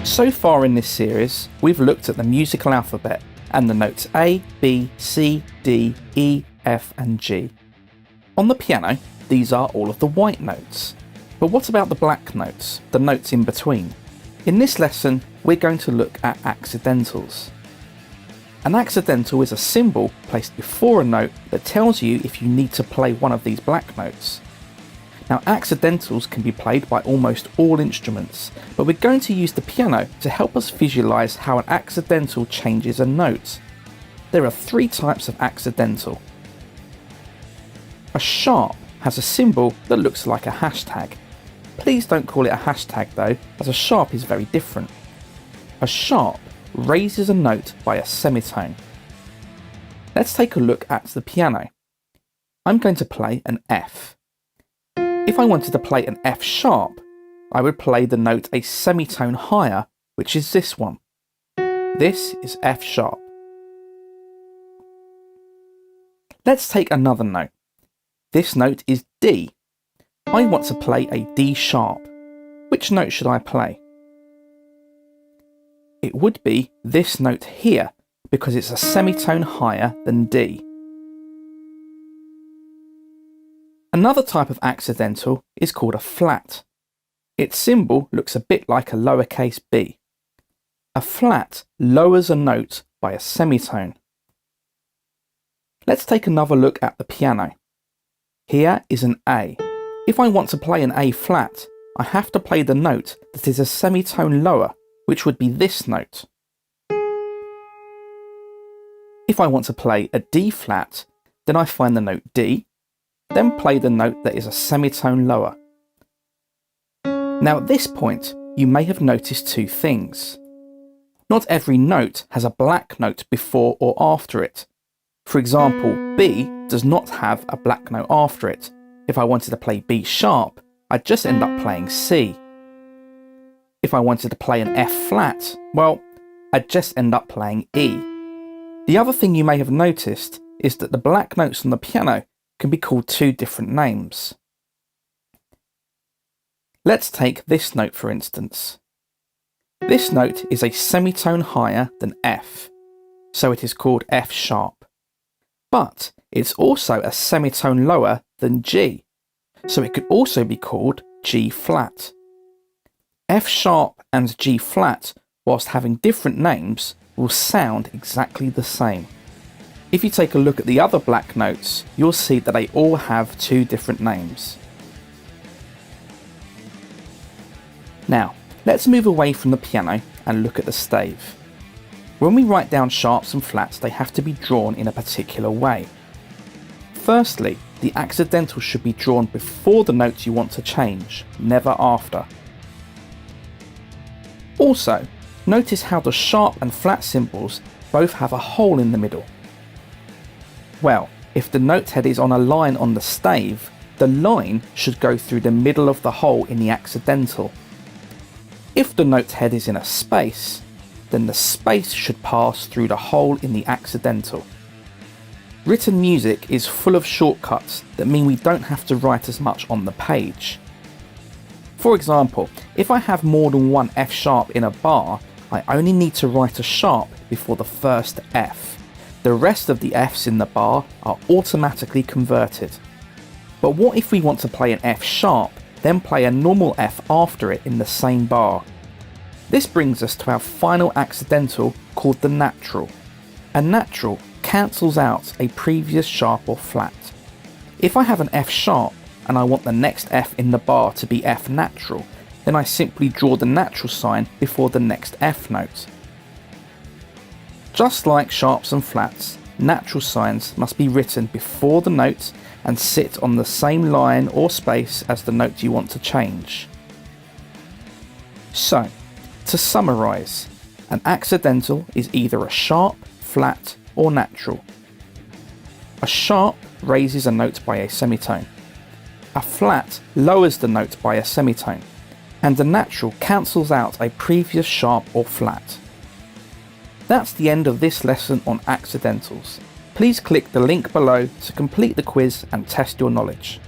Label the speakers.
Speaker 1: So far in this series, we've looked at the musical alphabet and the notes A, B, C, D, E, F and G. On the piano, these are all of the white notes. But what about the black notes, the notes in between? In this lesson, we're going to look at accidentals. An accidental is a symbol placed before a note that tells you if you need to play one of these black notes. Now, accidentals can be played by almost all instruments, but we're going to use the piano to help us visualise how an accidental changes a note. There are three types of accidental. A sharp has a symbol that looks like a hashtag. Please don't call it a hashtag though, as a sharp is very different. A sharp raises a note by a semitone. Let's take a look at the piano. I'm going to play an F. If I wanted to play an F sharp, I would play the note a semitone higher, which is this one. This is F sharp. Let's take another note. This note is D. I want to play a D sharp. Which note should I play? It would be this note here, because it's a semitone higher than D. Another type of accidental is called a flat. Its symbol looks a bit like a lowercase b. A flat lowers a note by a semitone. Let's take another look at the piano. Here is an A. If I want to play an A flat, I have to play the note that is a semitone lower, which would be this note. If I want to play a D flat, then I find the note D, then play the note that is a semitone lower. Now at this point, you may have noticed two things. Not every note has a black note before or after it. For example, B does not have a black note after it. If I wanted to play B sharp, I'd just end up playing C. If I wanted to play an F flat, well, I'd just end up playing E. The other thing you may have noticed is that the black notes on the piano can be called two different names. Let's take this note for instance. This note is a semitone higher than F, so it is called F sharp. But it's also a semitone lower than G, so it could also be called G flat. F sharp and G flat, whilst having different names, will sound exactly the same. If you take a look at the other black notes, you'll see that they all have two different names. Now, let's move away from the piano and look at the stave. When we write down sharps and flats, they have to be drawn in a particular way. Firstly, the accidental should be drawn before the note you want to change, never after. Also, notice how the sharp and flat symbols both have a hole in the middle. Well, if the note head is on a line on the stave, the line should go through the middle of the hole in the accidental. If the note head is in a space, then the space should pass through the hole in the accidental. Written music is full of shortcuts that mean we don't have to write as much on the page. For example, if I have more than one F sharp in a bar, I only need to write a sharp before the first F. The rest of the Fs in the bar are automatically converted. But what if we want to play an F sharp, then play a normal F after it in the same bar? This brings us to our final accidental called the natural. A natural cancels out a previous sharp or flat. If I have an F sharp and I want the next F in the bar to be F natural, then I simply draw the natural sign before the next F note. Just like sharps and flats, natural signs must be written before the note and sit on the same line or space as the note you want to change. So, to summarise, an accidental is either a sharp, flat or natural. A sharp raises a note by a semitone. A flat lowers the note by a semitone. And a natural cancels out a previous sharp or flat. That's the end of this lesson on accidentals. Please click the link below to complete the quiz and test your knowledge.